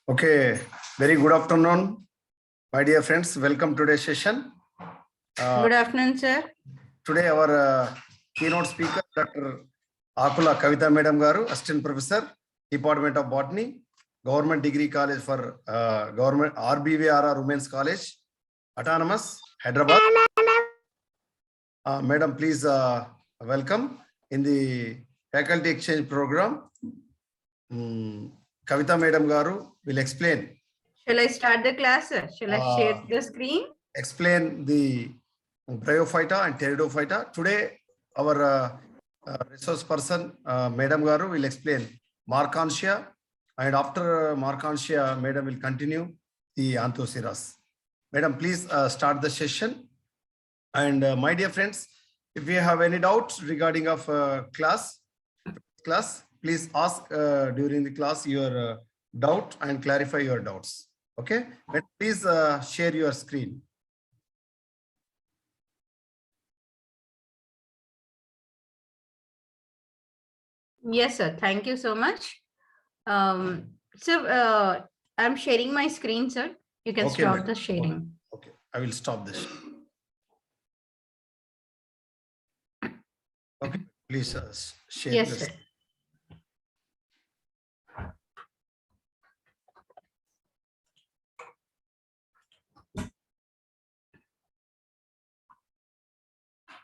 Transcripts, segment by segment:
Okay, very good afternoon, my dear friends. Welcome to today's session. Good afternoon, sir. Today our keynote speaker, Dr.A.Kavita Madam Garu, Asst.Professor, Department of Botany, Government Degree College for Government Rbvrr Women's College, Autonomous, Hyderabad. Madam, please welcome in the faculty exchange program. Kavita Madam Garu will explain. Shall I start the class, sir? Shall I share the screen? Explain the Bryophyta and TELANGANA. Today, our resource person, Madam Garu, will explain Marchantia, and after Marchantia, Madam will continue the Anthoceras. Madam, please start the session. And my dear friends, if you have any doubts regarding of class, please ask during the class your doubt and clarify your doubts. Okay, but please share your screen. Yes, sir. Thank you so much. So I'm sharing my screen, sir. You can stop the sharing. Okay, I will stop this. Okay, please share. Yes, sir.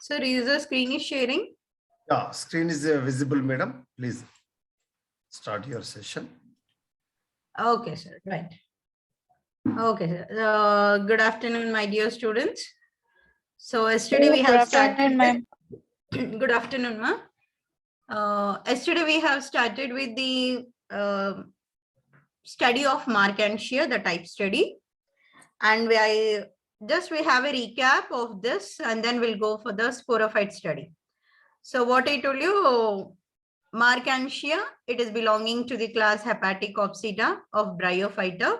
So is the screen is sharing? Yeah, screen is visible, madam. Please start your session. Okay, sir. Right. Okay, sir. Good afternoon, my dear students. So yesterday we have started. Good afternoon, ma. Yesterday we have started with the study of Marchantia, the type study, and we have a recap of this, and then we'll go for the sporophyte study. So what I told you, Marchantia, it is belonging to the class Hepaticopsida of Bryophyta.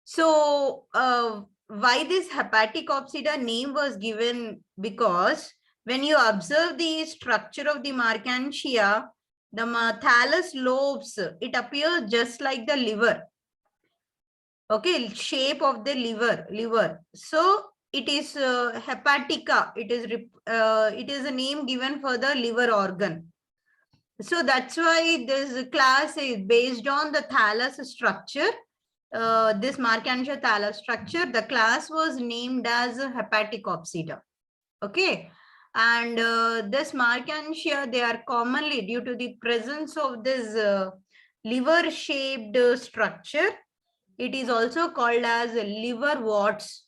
So why this Hepaticopsida name was given? Because when you observe the structure of the Marchantia, the thallus lobes, it appears just like the liver. Okay, shape of the liver. So it is hepatica. It is a name given for the liver organ. So that's why this class is based on the thallus structure. This Marchantia thallus structure, the class was named as Hepaticopsida. Okay, and this Marchantia, they are commonly, due to the presence of this liver shaped structure, it is also called as liverworts.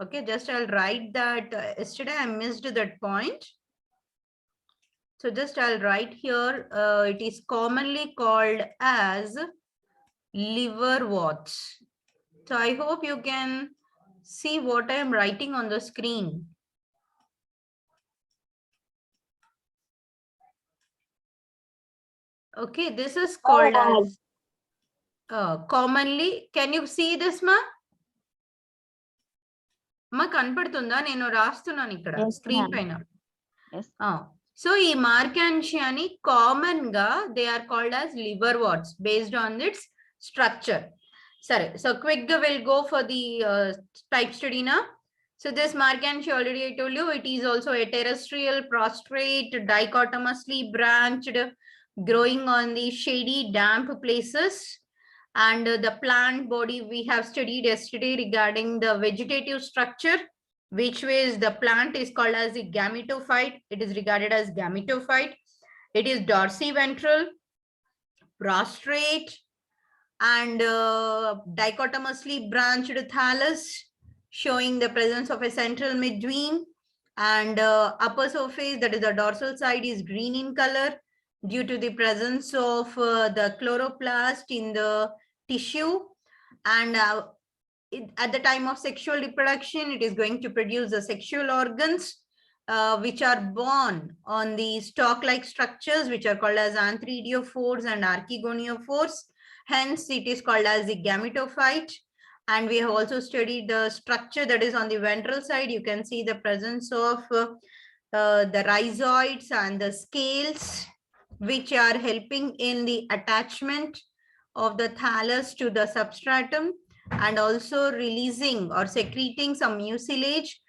Okay, just I'll write that. Yesterday I missed that point. So just I'll write here, it is commonly called as liverworts. So I hope you can see what I am writing on the screen. Okay, this is called as commonly. Can you see this, ma? Ma kanpadtunda nenu rastunnanu ikkada screen paina. Yes. So ee Marchantia ni common ga they are called as liverworts based on its structure. Sorry, so quick we'll go for the type study now. So this Marchantia, already I told you, it is also a terrestrial, prostrate, dichotomously branched, growing on the shady, damp places. And the plant body we have studied yesterday regarding the vegetative structure, which ways the plant is called as the gametophyte. It is regarded as gametophyte. It is dorsiventral, prostrate, and dichotomously branched thallus, showing the presence of a central midwing, and upper surface, that is the dorsal side, is green in color due to the presence of the chloroplast in the tissue. And at the time of sexual reproduction, it is going to produce the sexual organs which are born on the stalk-like structures, which are called as anthridiophores and archegoniophores. Hence, it is called as the gametophyte. And we have also studied the structure that is on the ventral side. You can see the presence of the rhizoids and the scales. which are helping in the attachment of the thallus to the substratum and also releasing or secreting some mucilage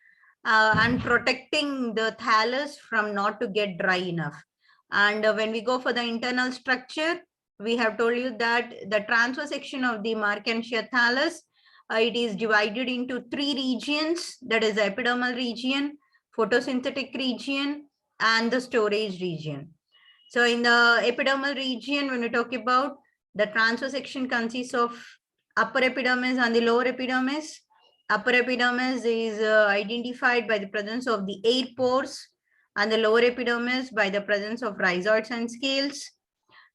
and protecting the thallus from not to get dry enough. And when we go for the internal structure, we have told you that the transverse section of the Marchantia thallus, it is divided into 3 regions, that is the epidermal region, photosynthetic region, and the storage region. So in the epidermal region, when we talk about, the transverse section consists of upper epidermis and the lower epidermis. Upper epidermis is identified by the presence of the air pores, and the lower epidermis by the presence of rhizoids and scales.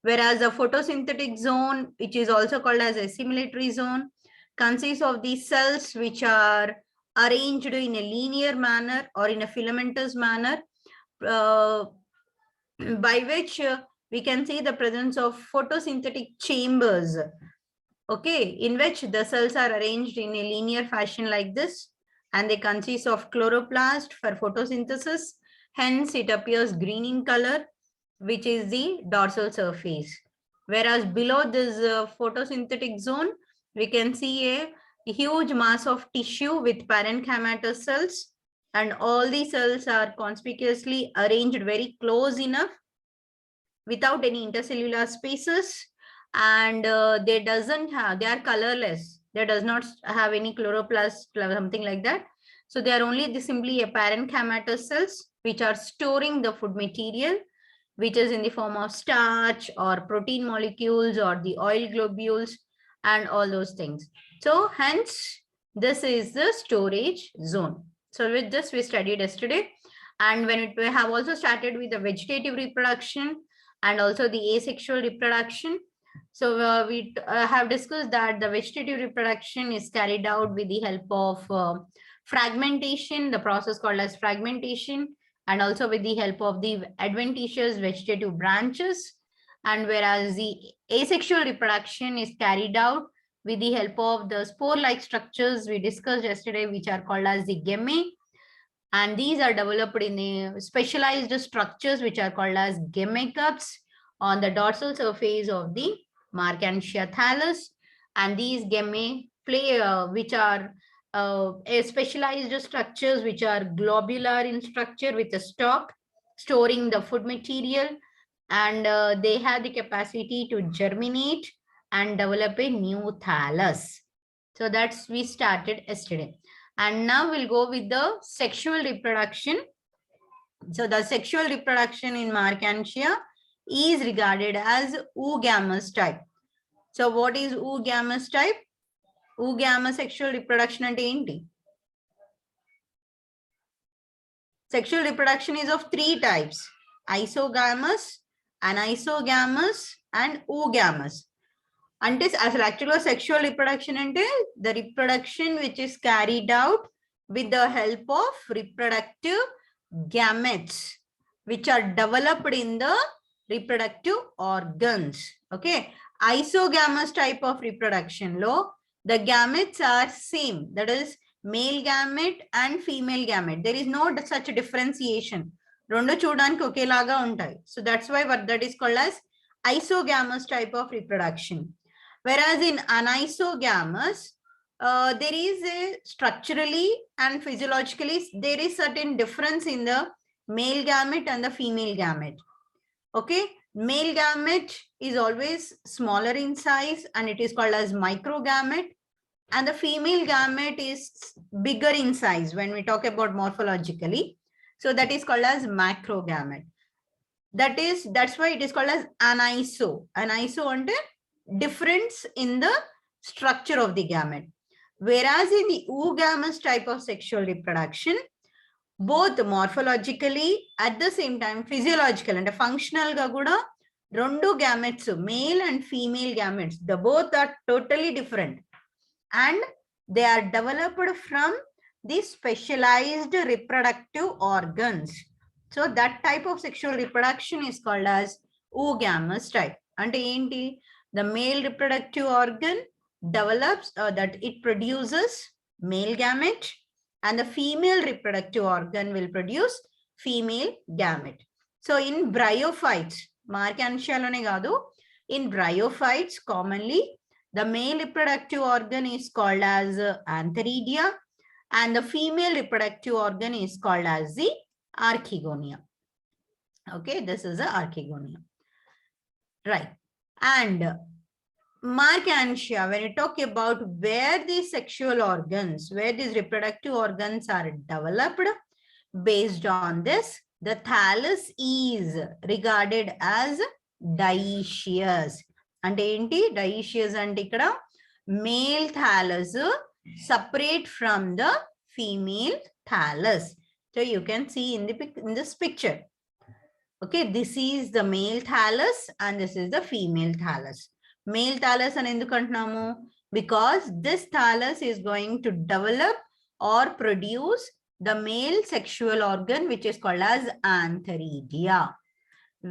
Whereas the photosynthetic zone, which is also called as assimilatory zone, consists of the cells which are arranged in a linear manner or in a filamentous manner, by which we can see the presence of photosynthetic chambers, okay, in which the cells are arranged in a linear fashion like this, and they consist of chloroplast for photosynthesis. Hence, it appears green in color, which is the dorsal surface. Whereas below this photosynthetic zone, we can see a huge mass of tissue with parenchymatous cells, and all these cells are conspicuously arranged very close enough without any intercellular spaces, and they are colorless. They does not have any chloroplast, something like that. So they are only simply a parenchymatous cells which are storing the food material, which is in the form of starch or protein molecules or the oil globules and all those things. So hence, this is the storage zone. So with this, we studied yesterday. And when we have also started with the vegetative reproduction and also the asexual reproduction. So we have discussed that the vegetative reproduction is carried out with the help of fragmentation, the process called as fragmentation, and also with the help of the adventitious vegetative branches. And whereas the asexual reproduction is carried out with the help of the spore-like structures we discussed yesterday, which are called as the gemmae. And these are developed in the specialized structures which are called as gemmae cups on the dorsal surface of the Marchantia thallus. And these gemmae play, which are specialized structures which are globular in structure with a stalk storing the food material, and they have the capacity to germinate and develop a new thallus. So that's we started yesterday. And now we'll go with the sexual reproduction. So the sexual reproduction in Marchantia is regarded as oogamous type. So what is oogamous type? Oogamous sexual reproduction ante enti? Sexual reproduction is of 3 types: isogamous, anisogamous, and oogamous. Ante asalu actually sexual reproduction ante the reproduction which is carried out with the help of reproductive gametes which are developed in the reproductive organs. Okay, isogamous type of reproduction low, the gametes are same, that is male gamete and female gamete. There is no such differentiation. Rendu chudaniki okelaga untayi. So that's why what that is called as isogamous type of reproduction. Whereas in anisogamous, there is a structurally and physiologically, there is certain difference in the male gamete and the female gamete. Okay, male gamete is always smaller in size and it is called as microgamete, and the female gamete is bigger in size when we talk about morphologically. So that is called as macrogamete. That's why it is called as aniso. Aniso under difference in the structure of the gamete. Whereas in the oogamous type of sexual reproduction, both morphologically at the same time physiological and functional ga kuda rendu gametes, male and female gametes, the both are totally different and they are developed from the specialized reproductive organs. So that type of sexual reproduction is called as oogamous type. Ante enti, the male reproductive organ develops that it produces male gamete, and the female reproductive organ will produce female gamete. So in bryophytes, Marchantia in bryophytes commonly the male reproductive organ is called as antheridia and the female reproductive organ is called as the archegonium. Okay, this is the archegonium. Right. And Marchantia, when you talk about where these sexual organs, where these reproductive organs are developed, based on this, the thallus is regarded as dioecious. అంటే ఏంటి dioecious అంటే ఇక్కడ male thallus separate from the female thallus. So you can see in this picture. Okay, this is the male thallus and this is the female thallus. Male thallus and enduku antunnamo because this thallus is going to develop or produce the male sexual organ which is called as antheridia,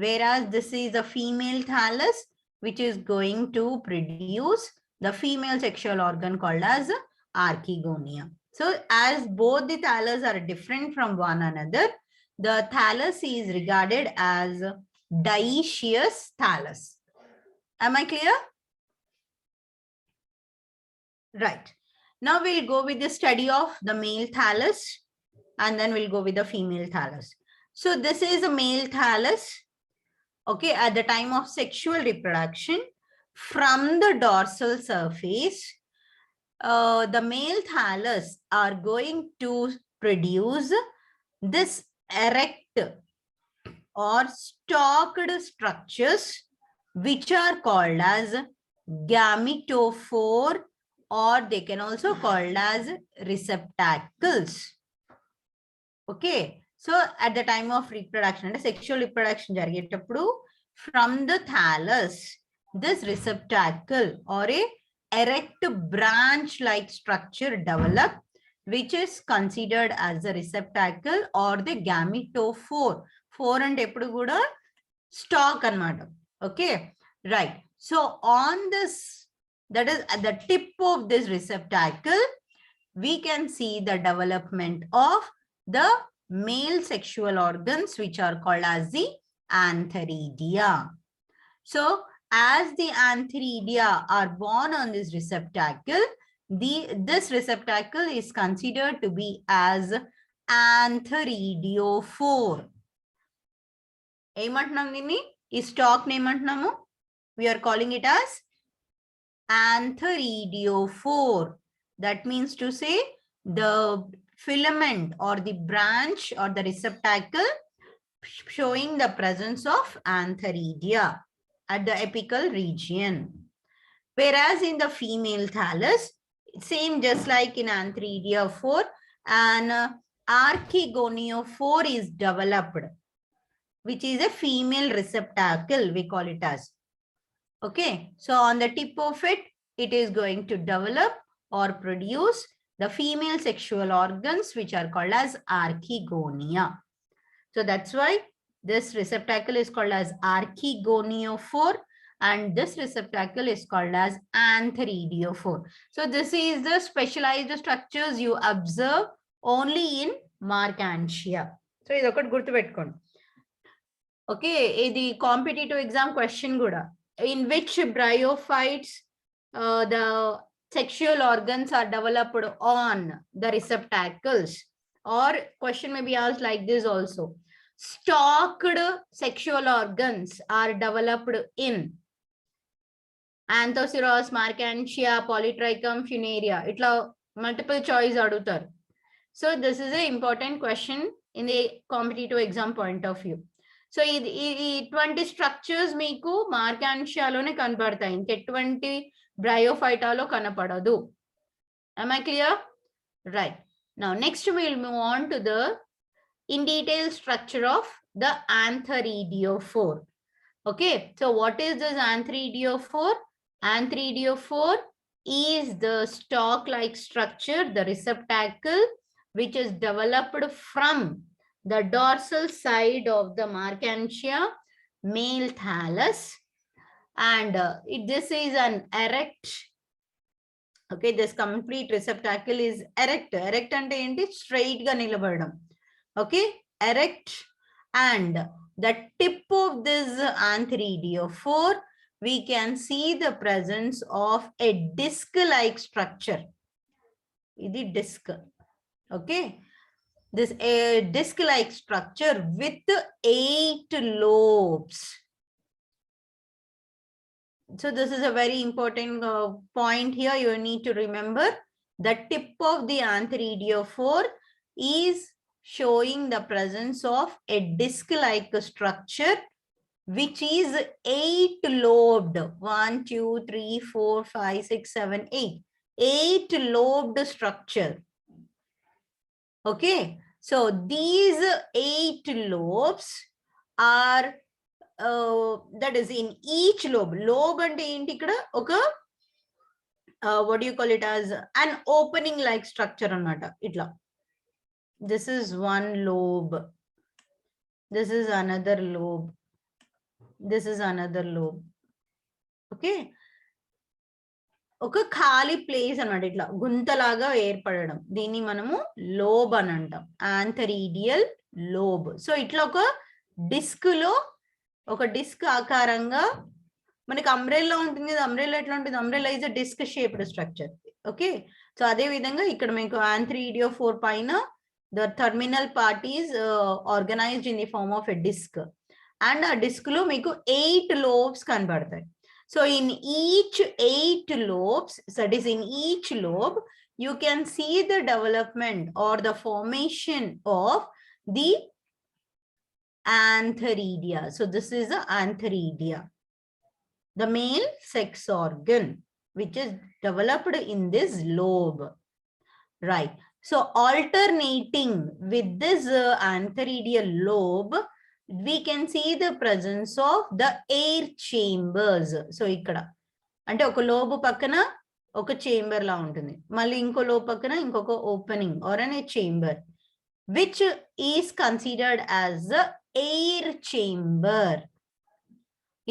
whereas this is the female thallus which is going to produce the female sexual organ called as archegonium. So as both the thallus are different from one another, the thallus is regarded as dioecious thallus. Am I clear? Right. Now we'll go with the study of the male thallus and then we'll go with the female thallus. So this is a male thallus. Okay, at the time of sexual reproduction, from the dorsal surface, the male thallus are going to produce this erect or stalked structures which are called as gametophore, or they can also called as receptacles. Okay, so at the time of reproduction, sexual reproduction jarigetapudu, from the thallus, this receptacle or a erect branch like structure develop, which is considered as a receptacle or the gametophore. Phore and eppudu kuda stalk anamata. Okay, right. So on this, that is at the tip of this receptacle, we can see the development of the male sexual organs which are called as the antheridia. So as the antheridia are born on this receptacle, this receptacle is considered to be as antheridiophore. ఏమంటున్నాం దీన్ని? ఈ stock ఏమంటున్నాము? We are calling it as antheridiophore. That means to say the filament or the branch or the receptacle showing the presence of antheridia at the apical region. Whereas in the female thallus, same just like in antheridiophore, an archegoniophore is developed, which is a female receptacle, we call it as. Okay, so on the tip of it, it is going to develop or produce the female sexual organs which are called as archegonia. So that's why this receptacle is called as archegoniophore and this receptacle is called as antheridiophore. So this is the specialized structures you observe only in Marchantia. So this is gurtu pettukondi. Okay, the competitive exam question kuda, in which bryophytes the sexual organs are developed on the receptacles, or question may be asked like this also, stalked sexual organs are developed in Anthoceros, Marchantia, Polytrichum, Funaria. Itla multiple choice adutar. So this is an important question in the competitive exam point of view. So ఇటువంటి structures మీకు మార్కాన్షియాలోనే కనపడతాయి, ఇంకెటువంటి బ్రయోఫైటాలో కనపడదు. Am I clear? Right. Now next we'll move on to the in detail structure of the antheridiophore. Okay, so what is this antheridiophore? Antheridiophore is the stalk-like structure, the receptacle, which is developed from the dorsal side of the Marchantia male thallus, and this is an erect. Okay, this complete receptacle is erect. Erect ante enti straight ga nilabadam. Okay, erect And the tip of this antheridiaphore, we can see the presence of a disc-like structure. This disc, okay? This a disc-like structure with 8 lobes. So this is a very important point here. You need to remember the tip of the antheridiaphore is showing the presence of a disc-like structure, which is 8 lobed. 1, 2, 3, 4, 5, 6, 7, 8. 8 lobed structure. Okay. So these 8 lobes are that is in each lobe. Lobe and okay, what do you call it, as an opening like structure anata itla. This is one lobe. This is another lobe. This is another lobe. Okay. Okay, khali place anamata itla guntalaga erpadadam. Dini manamu lobe అని అంటాం. Antheridial lobe. So itla oka disc lo ఒక disc ఆకారంగా మనకి umbrella ఉంటుంది. Umbrella ఎట్లా ఉంటుంది? Umbrella is a disc shaped structure. Okay, so అదే విధంగా ఇక్కడ మీకు antheridiaphore పైన the terminal part is organized in the form of a disc, and ఆ డిస్క్ లో మీకు 8 లోబ్స్ కనబడతాయి. So in each 8 lobes, that is in each lobe, you can see the development or the formation of the antheridia. So this is the antheridia, the male sex organ, which is developed in this lobe, right? So alternating with this antheridial lobe, we can see the presence of the air chambers. So ikkada ante oka lobe pakkana oka chamber la untundi, malli inko lobe pakkana inkoka opening or a chamber, which is considered as the air chamber.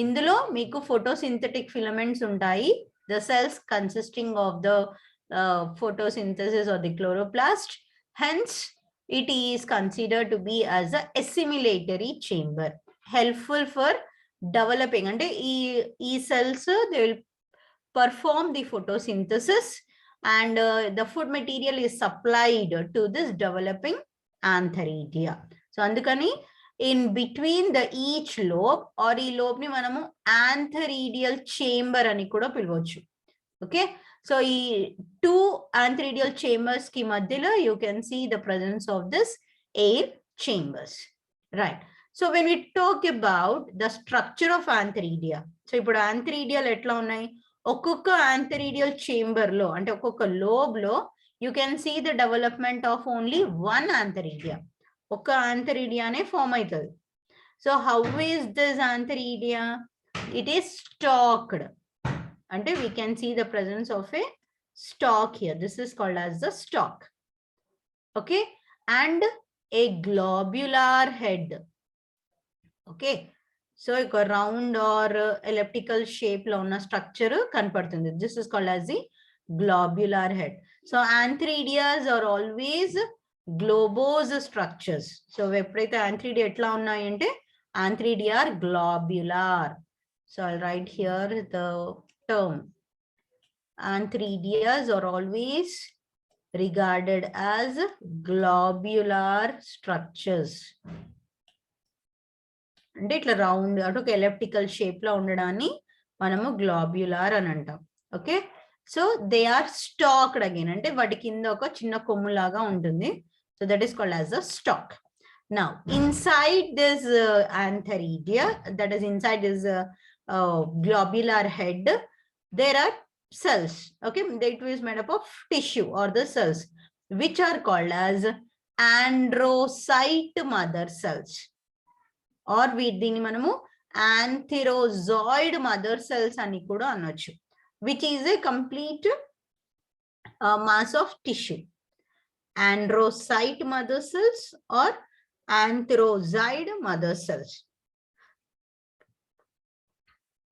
ఇందులో మీకు photosynthetic filaments ఉంటాయి. The cells consisting of the photosynthesis or the chloroplast. Hence, it is considered to be as a assimilatory chamber, helpful for developing. And ఈ cells, they will perform the photosynthesis, and the food material is supplied to this developing antheridia. So అందుకని in between the each lobe or ఈ lobe ని మనము antheridial chamber అని కూడా పిలవచ్చు. Okay, so ఈ 2 antheridial chambers కి మధ్యలో you can see the presence of this air chambers, right? So when we talk about the structure of antheridia, so ఇప్పుడు antheridial ఎట్లా ఉన్నాయి? ఒక్కొక్క antheridial chamber లో అంటే ఒక్కొక్క lobe లో you can see the development of only one antheridia. ఒక antheridia నే form అవుతుంది. So how is this antheridia? It is stalked. అంటే we can see the presence of a stalk here. This is called as the stalk. Okay, and a globular head. Okay, so a round or elliptical shape lo unna structure kanpadutundi. This is called as the globular head. So antheridias are always globose structures. So ఎప్పుడైతే antheridia ఎట్లా ఉన్నాయంటే antheridia are globular. So I'll write here the term. Antheridias are always regarded as globular structures. అంటే ఇట్లా round అంటే ఒక elliptical shape లో ఉండడాన్ని మనము గ్లోబ్యులార్ అని అంటాం. Okay, so they are stalked again, అంటే వాటి కింద ఒక చిన్న కొమ్ములాగా ఉంటుంది. So that is called as the stalk. Now inside this antheridia, that is inside this globular head, there are cells. Okay, that is made up of tissue or the cells, which are called as androcyte mother cells, or దీన్ని మనము antherozoid mother cells అని కూడా అనొచ్చు, which is a complete mass of tissue. Androcyte mother cells or antherozoid mother cells.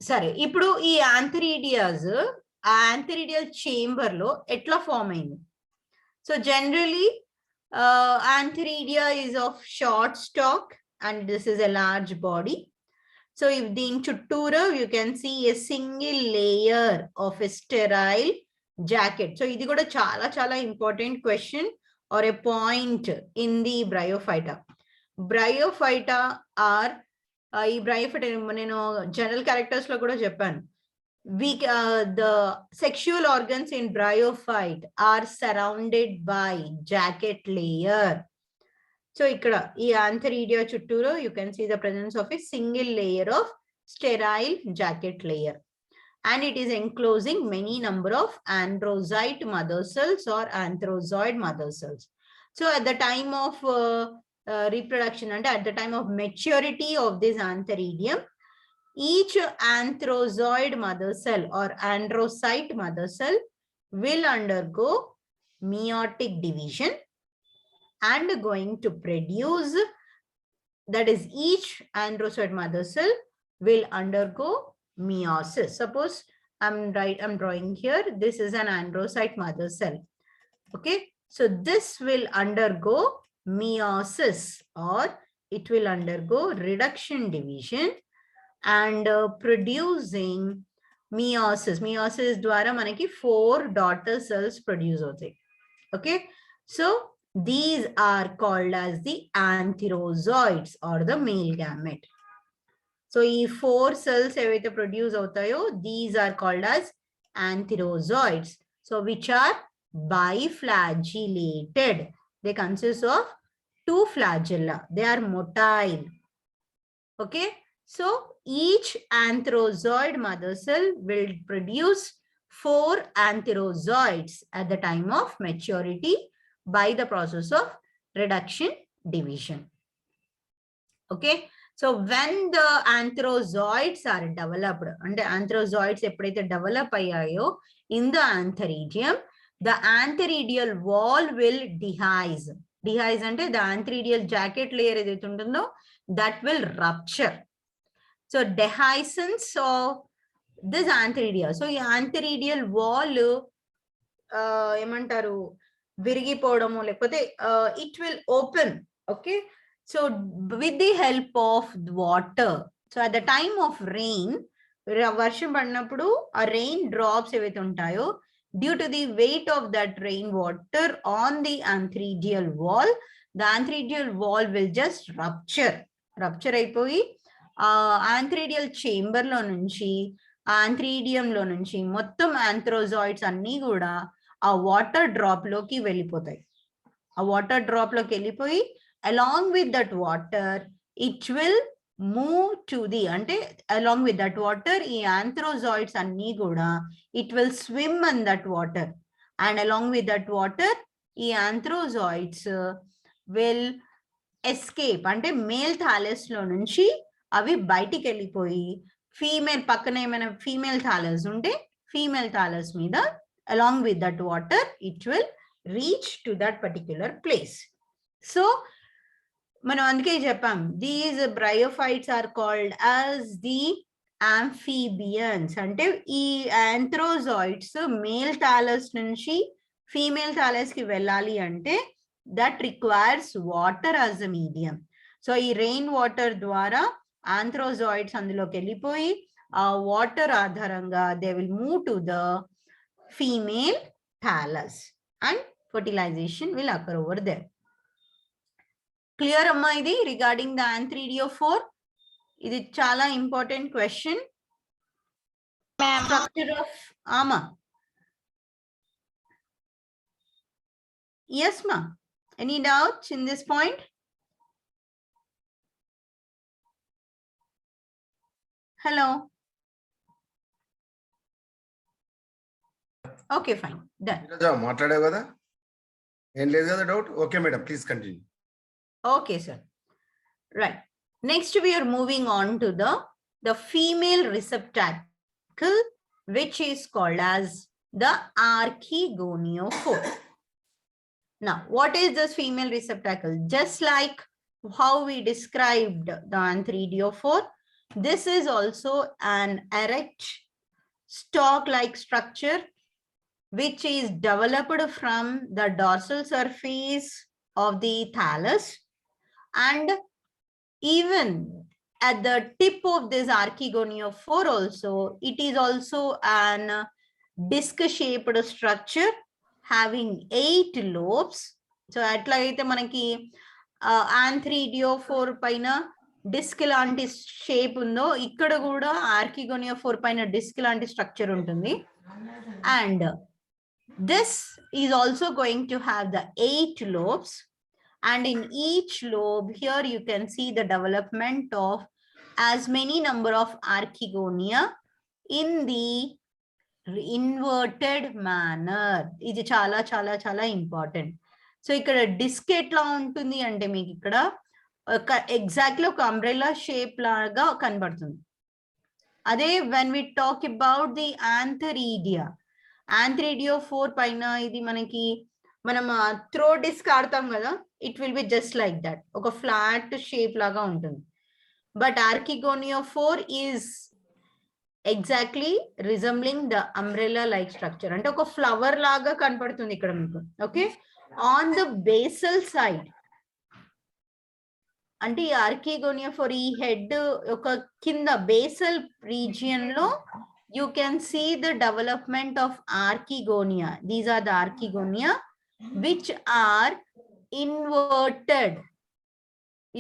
సరే, ఇప్పుడు ఈ antheridias antheridial chamber లో ఎట్లా ఫామ్ అయింది? So generally antheridia is of short stalk and this is a large body. So if in chutturu, you can see a single layer of a sterile jacket. So this is a chala important question or a point in the Bryophyta. Bryophyta are Bryophyta general characters lo kuda cheppanu. The sexual organs in Bryophyte are surrounded by jacket layer. So ikkada ee antheridia chutturu you can see the presence of a single layer of sterile jacket layer, and it is enclosing many number of androcyte mother cells or anthrozoid mother cells. So at the time of reproduction and at the time of maturity of this antheridium, each anthrozoid mother cell or androcyte mother cell will undergo meiotic division and going to produce, that is each androcyte mother cell will undergo meiosis. Suppose I'm drawing here, this is an androcyte mother cell. Okay, so this will undergo meiosis or it will undergo reduction division and producing meiosis. Meiosis dwara manaki 4 daughter cells produce hote. Okay, so these are called as the antherozoids or the male gamete. So these 4 cells evaithe produce avutayo, these are called as antherozoids. So which are biflagellated. They consist of 2 flagella. They are motile. Okay, so each antherozoid mother cell will produce 4 antherozoids at the time of maturity by the process of reduction division. Okay, so when the antherozoids are developed, and the antherozoids develop in the antheridium, the antheridial wall will dehisce. Dehisce ante the antheridial jacket layer that will rupture. So dehiscence of this antheridia. So the antheridial wall it will open. Okay, so with the help of water. So at the time of rain, varsham padinappudu a rain drops evaithe untayo, due to the weight of that rainwater on the antheridial wall, the antheridial wall will just rupture. Rupture అయిపోయి antheridial chamber లో నుంచి antheridium లో నుంచి మొత్తం antherozoids అన్నీ కూడా ఆ water drop లోకి వెళ్ళిపోతాయి. ఆ వాటర్ డ్రాప్ లోకి వెళ్ళిపోయి along with that water it will move to the, అంటే along with that water ఈ antherozoids అన్నీ కూడా it will swim in that water, and along with that water ఈ antherozoids will escape, అంటే మేల్ థాలస్ లో నుంచి అవి బయటికి వెళ్ళిపోయి ఫీమేల్ పక్కన ఏమైనా ఫీమేల్ థాలస్ ఉంటే ఫీమేల్ థాలస్ మీద along with that water it will reach to that particular place. So మనం అందుకే చెప్పాం these bryophytes are called as the amphibians. అంటే ఈ anthrozoids మేల్ థాలస్ నుంచి ఫీమేల్ థాలస్ కి వెళ్ళాలి అంటే that requires water as a medium. So ఈ రెయిన్ వాటర్ ద్వారా anthrozoids అందులోకి వెళ్ళిపోయి ఆ వాటర్ ఆధారంగా they will move to the female thallus and fertilization will occur over there. Clear amma idi regarding the anthridiophore? Idi chala important question. Structure of ama. Yes ma. Any doubts in this point? Hello. Okay, fine. Done. మాట్లాడావు కదా, ఏం లేదు కదా doubt? Okay madam, please continue. Okay, sir. Right. Next, we are moving on to the female receptacle, which is called as the ARCHEGONIOPHORE. Now, what is this female receptacle? Just like how we described the anthridiophore, this is also an erect stalk-like structure which is developed from the dorsal surface of the thallus, and even at the tip of this archegoniophore also, it is also an disc-shaped structure having 8 lobes. So atlagayithe manaki antheridiyophore paina disc lanti shape undo, ikkada kuda archegoniophore paina disc lanti structure untundi. And this is also going to have the 8 lobes. And in each lobe, here you can see the development of as many number of archegonia in the inverted manner. This is chala important. So ikkada disc etla untundi ante meeku ikkada exactly oka umbrella shape laga kanbadutundi. Ade when we talk about the antheridiyophore paina idi manaki manam throw disc aadtam kada, it will be just like that, oka flat shape laga untundi. But archegoniophore is exactly resembling the umbrella like structure, ante oka flower laga kanpadutundi ikkada meeku. Okay, on the basal side, అంటే ఈ archegoniophore ఈ head ఒక కింద basal region లో you can see the development of archegonia. These are the archegonia which are inverted.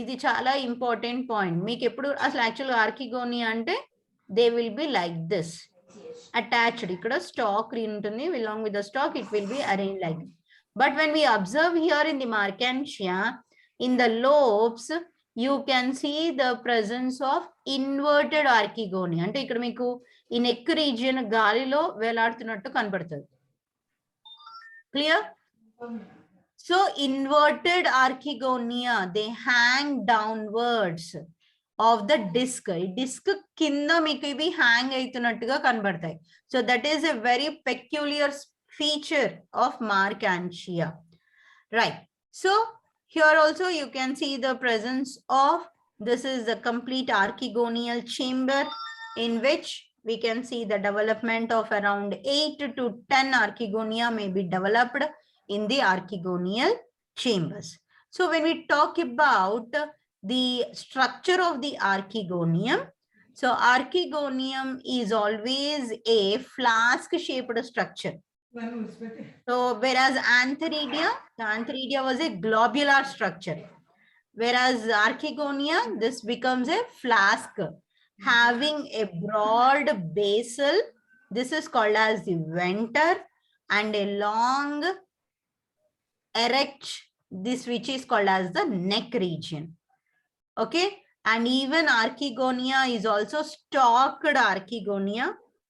ఇది చాలా important point. మీకు ఎప్పుడు అసలు యాక్చువల్ archegonia అంటే they will be like this, attached. ఇక్కడ stalk ఉంటుంది, along with the stalk it will be arranged like this. But when we observe here in the Marchantia, in the lobes, you can see the presence of inverted archegonia. అంటే ఇక్కడ మీకు ఈ neck region గాలిలో వేలాడుతున్నట్టు కనబడుతుంది. Clear? So inverted archegonia, they hang downwards of the disc. Disc కింద మీకు ఇవి hang అవుతున్నట్టుగా కనబడతాయి. So that is a very peculiar feature of Marchantia. Right. So here also you can see the presence of, this is the complete archegonial chamber in which we can see the development of around 8 to 10 archegonia may be developed in the archegonial chambers. So when we talk about the structure of the archegonium, so archegonium is always a flask shaped structure. So whereas antheridia, the antheridia was a globular structure, whereas archegonia, this becomes a flask having a broad basal, this is called as the venter, and a long erect, this which is called as the neck region. Okay, and even archegonia is also stalked archegonia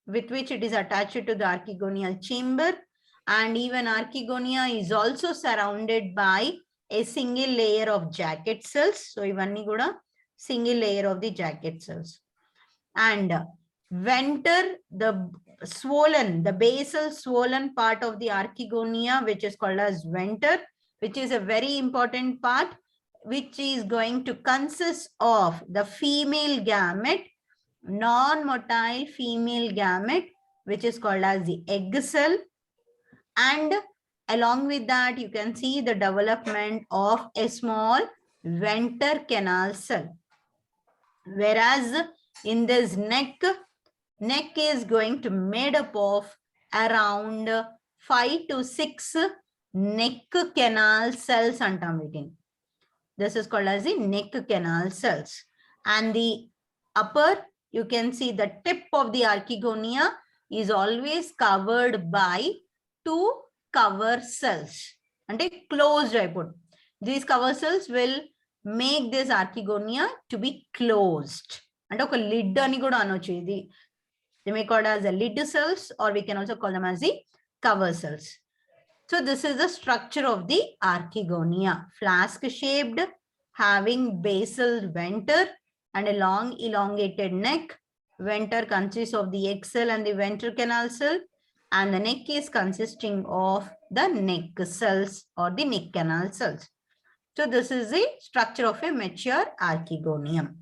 with which it is attached to the archegonial chamber, and even archegonia is also surrounded by a single layer of jacket cells. So ivanni kuda single layer of the jacket cells. And venter, the swollen, the basal swollen part of the archegonia, which is called as venter, which is a very important part, which is going to consist of the female gamete, non-motile female gamete, which is called as the egg cell. And along with that, you can see the development of a small venter canal cell. Whereas in this neck is going to made up of around 5 to 6 neck canal cells antam meeting. This is called as the neck canal cells. And the upper, you can see the tip of the archegonia is always covered by 2 cover cells. And closed, I put. These cover cells will make this archegonia to be closed. And oka lid ani kuda anochu idi. They may call it as the lid cells, or we can also call them as the cover cells. So this is the structure of the archegonia, flask shaped, having basal venter and a long elongated neck. Venter consists of the egg cell and the venter canal cell, and the neck is consisting of the neck cells or the neck canal cells. So this is the structure of a mature archegonium.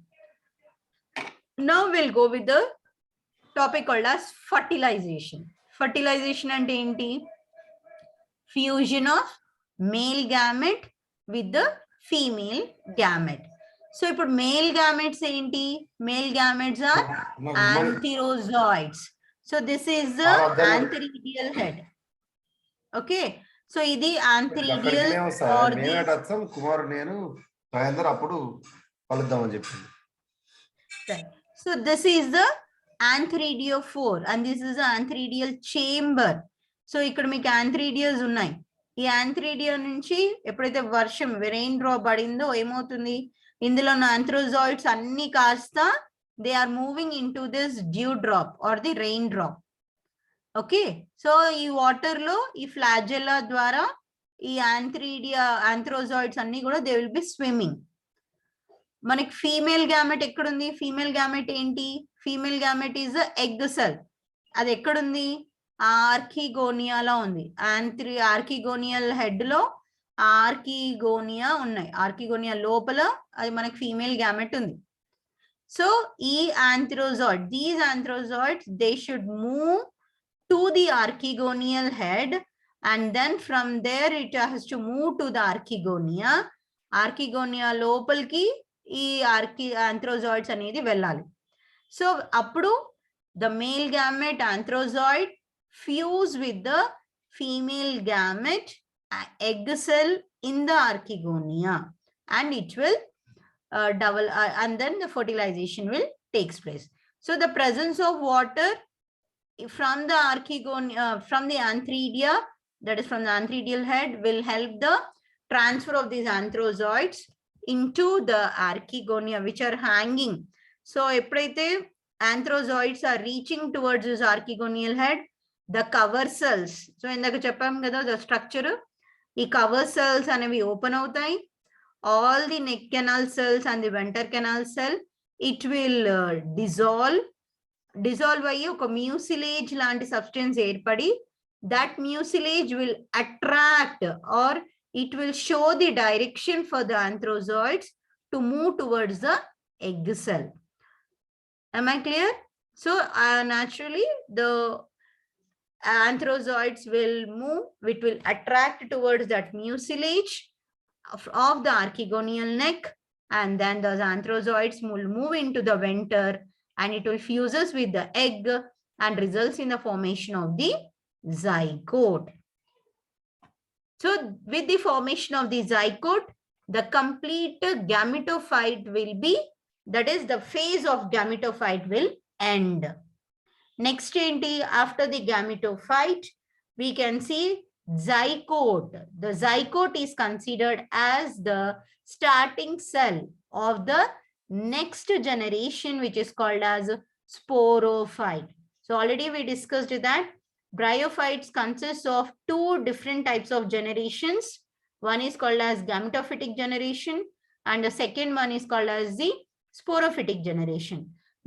Now we'll go with the topic called as fertilization. Fertilization and enti? Fusion of male gamete with the female gamete. So ఇప్పుడు male gametes ఏంటి? Male gametes are antherozoids. So this is the antheridial head. Okay, so ఇది antheridial or the కుమారు నేను సాయంత్రం అప్పుడు కలుద్దామని చెప్పింది. So this is the antheridiophore and this is the antheridial chamber. So ఇక్కడ మీకు antheridials ఉన్నాయి. ఈ antheridia నుంచి ఎప్పుడైతే వర్షం రెయిన్ డ్రాప్ పడిందో ఏమవుతుంది, ఇందులో ఉన్న antherozoids అన్ని కాస్త they are moving into this dew drop or the rain drop. Okay, so ఈ వాటర్ లో ఈ ఫ్లాజెల్లా ద్వారా ఈ antherozoids అన్ని కూడా దే విల్ బి స్విమ్మింగ్. మనకి ఫీమేల్ గ్యామెట్ ఎక్కడుంది? ఫీమేల్ గ్యామెట్ ఏంటి? Female gamete is egg cell. అది ఎక్కడుంది? ఆర్కిగోనియాలో ఉంది. ఆర్కిగోనియల్ హెడ్ లో ఆర్కిగోనియా ఉన్నాయి. ఆర్కిగోనియా లోపల అది మనకి ఫీమేల్ గ్యామెట్ ఉంది. సో ఈ these antherozoids, they should move to the archegonial head and then from there it has to move to the archegonia. Archegonia లోపలికి ఈ antherozoids అనేది వెళ్ళాలి. సో అప్పుడు the male gamete antherozoid fuse with the female gamete egg cell in the archegonia and it will double and then the fertilization will takes place. So the presence of water from the archegonia, from the antheridia, that is from the antheridial head, will help the transfer of these antherozoids into the archegonia which are hanging. So eppadaithe antherozoids are reaching towards this archegonial head, the cover cells, so indaka cheppam kada the structure, ee cover cells anevi open avutayi, all the neck canal cells and the venter canal cell, it will dissolve అయ్యి ఒక mucilage లాంటి substance ఏర్పడి that mucilage will attract or it will show the direction for the antherozoids to move towards the egg cell. Am I clear? So naturally the antherozoids will move, it will attract towards that mucilage of the archegonial neck and then those antherozoids will move into the venter and it will fuses with the egg and results in the formation of the zygote. So with the formation of the zygote, the complete gametophyte will be, that is the phase of gametophyte will end. Next enti, after the gametophyte, we can see zygote. The zygote is considered as the starting cell of the next generation, which is called as sporophyte. So already we discussed that bryophytes consist of two different types of generations. One is called as gametophytic generation and the second one is called as the sporophytic generation.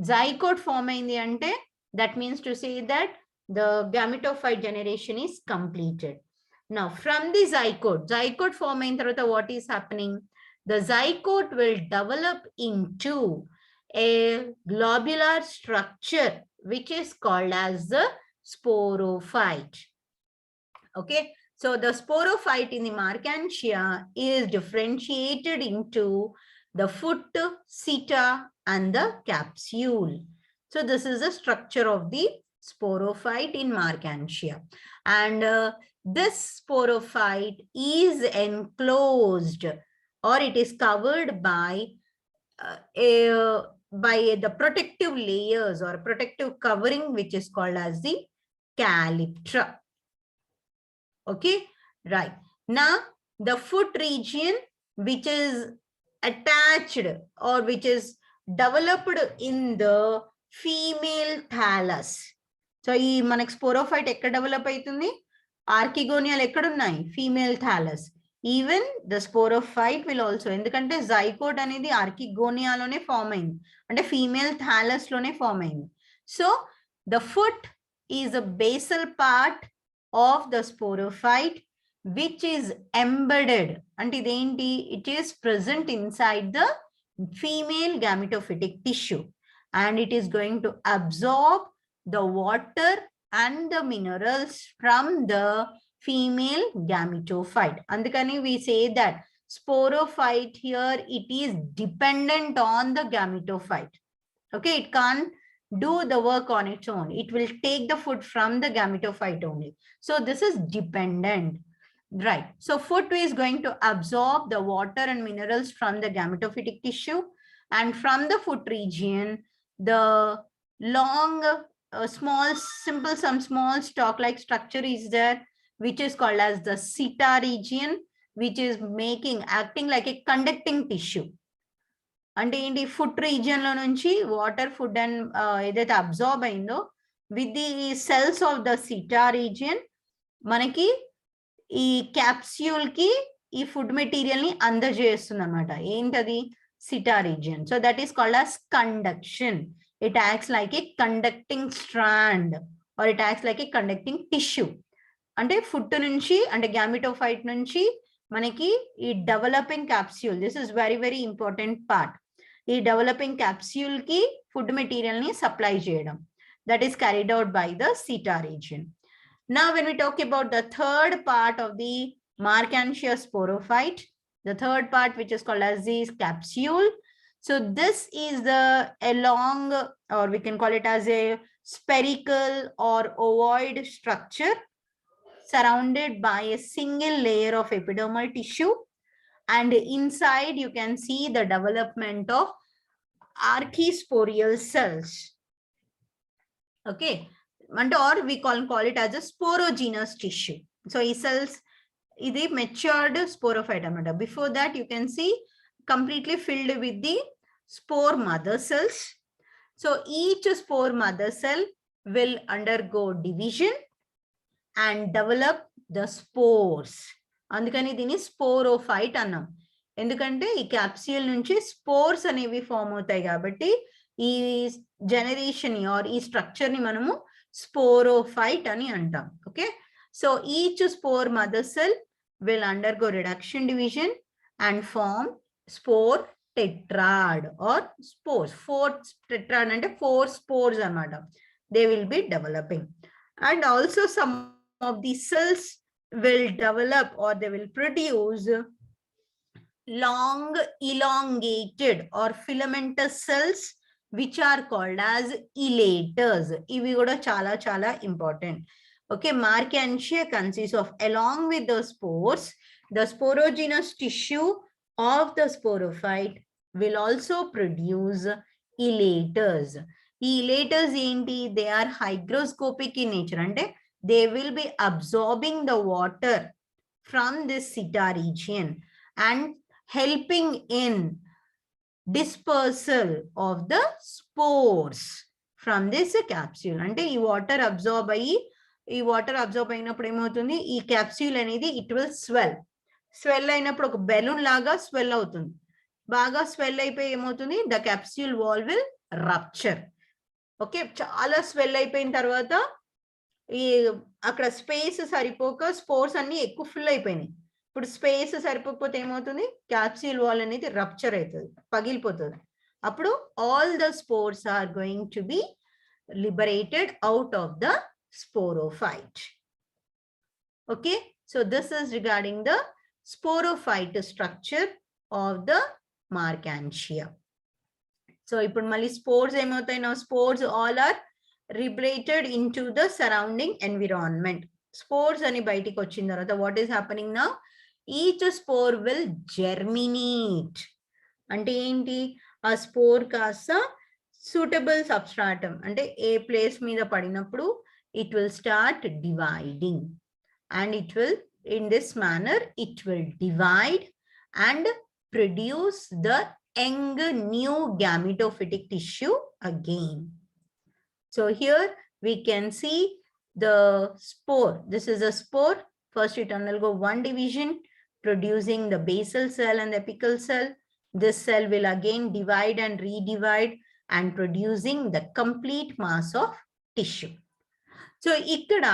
Zygote form ayindi ante, that means to say that the gametophyte generation is completed. Now from the zygote form ayin tarvata what is happening? The zygote will develop into a globular structure which is called as the sporophyte. Okay, so the sporophyte in the Marchantia is differentiated into the foot, seta and the capsule. So this is the structure of the sporophyte in Marchantia, and this sporophyte is enclosed or it is covered by the protective layers or protective covering which is called as the calyptra. Okay, right. Now the foot region which is attached or which is developed in the female thallus. So ee manak sporophyte ekkada develop aitundi? Archegonial ekkadunnai? Female thallus. Even the sporophyte will also, ఎందుకంటే zygote అనేది ఆర్కిగోనియాలోనే form అయింది, అంటే female thallus లోనే form అయింది. So the foot is a basal part of the sporophyte which is embedded, అంటే ఇదేంటి, it is present inside the female gametophytic tissue and it is going to absorb the water and the minerals from the female gametophyte. Andukani we say that Sporophyte here, it is dependent on the gametophyte. Okay, it can't do the work on its own. It will take the food from the gametophyte only. So this is dependent, right? So food is going to absorb the water and minerals from the gametophytic tissue, and from the foot region, the long, some small stalk-like structure is there, which is called as the seta region, which is acting like a conducting tissue. అంటే ఏంటి foot region లో నుంచి water food and ఏదైతే absorb అయిందో with the cells of the seta region మనకి ఈ capsule కి ఈ ఫుడ్ మెటీరియల్ ని అందజేస్తుంది అనమాట. ఏంటది? Seta region. So that is called as conduction. It acts like a conducting strand or it acts like a conducting tissue. అంటే foot నుంచి అంటే గ్యామిటోఫైట్ నుంచి మనకి ఈ developing capsule, this is very very important part. ఈ developing capsule కి food material ని supply చేయడం, that is carried out by the seta region. Now when we talk about the third part of the Marchantia sporophyte, the third part which is called as the capsule. So this is the long, or we can call it as a spherical or ovoid structure surrounded by a single layer of epidermal tissue, and inside you can see the development of archisporial cells. Okay, and or we call it as a sporogenous tissue. So these cells is a matured sporophyte anamata. Before that you can see completely filled with the spore mother cells. So each spore mother cell will undergo division and develop the spores. అందుకని దీన్ని sporophyte అన్నాం. ఎందుకంటే ఈ capsule నుంచి spores అనేవి form అవుతాయి కాబట్టి ఈ జనరేషన్ ఆర్ ఈ స్ట్రక్చర్ ని మనము స్పోరోఫైట్ అని అంటాం. Okay, so each spore mother cell will undergo reduction division and form spore tetrad or spores. 4 tetrad అంటే 4 స్పోర్స్ అన్నమాట. They will be developing, and also some of the cells will develop or they will produce long elongated or filamentous cells which are called as elaters. Ivi kuda chala important. Okay, Marchantia consists of, along with the spores, the sporogenous tissue of the sporophyte will also produce elaters. Elaters enti? They are hygroscopic in nature, ante they will be absorbing the water from this seta region and helping in dispersal of the spores from this capsule. Ante ee water absorb అయినప్పుడు ఏమవుతుంది, ఈ capsule అనేది it will swell అయినప్పుడు ఒక balloon లాగా swell అవుతుంది. బాగా swell అయిపోయి ఏమవుతుంది, the capsule wall will rupture. Okay, చాలా స్వెల్ అయిపోయిన తర్వాత ఈ అక్కడ స్పేస్ సరిపోక స్పోర్స్ అన్ని ఎక్కువ ఫిల్ అయిపోయినాయి. ఇప్పుడు స్పేస్ సరిపోకపోతే ఏమవుతుంది, క్యాప్సూల్ వాల్ అనేది రప్చర్ అవుతుంది, పగిలిపోతుంది. అప్పుడు all the spores are going to be liberated out of the sporophyte. Okay, so this is regarding the sporophyte structure of the Marchantia. So ఇప్పుడు మళ్ళీ స్పోర్స్ ఏమవుతాయి, now spores all are liberated into the surrounding environment. Spores ani బయటికి వచ్చిన తర్వాత what is happening now, each spore will germinate. అంటే ఏంటి, ఆ spore కాస్త suitable substratum అంటే ఏ ప్లేస్ మీద పడినప్పుడు it will start dividing, and it will, in this manner it will divide and produce the young new gametophytic tissue again. So here we can see the spore. This is a spore. First it undergo one division, producing the basal cell and the apical cell. This cell will again divide and redivide and producing the complete mass of tissue. So ikkada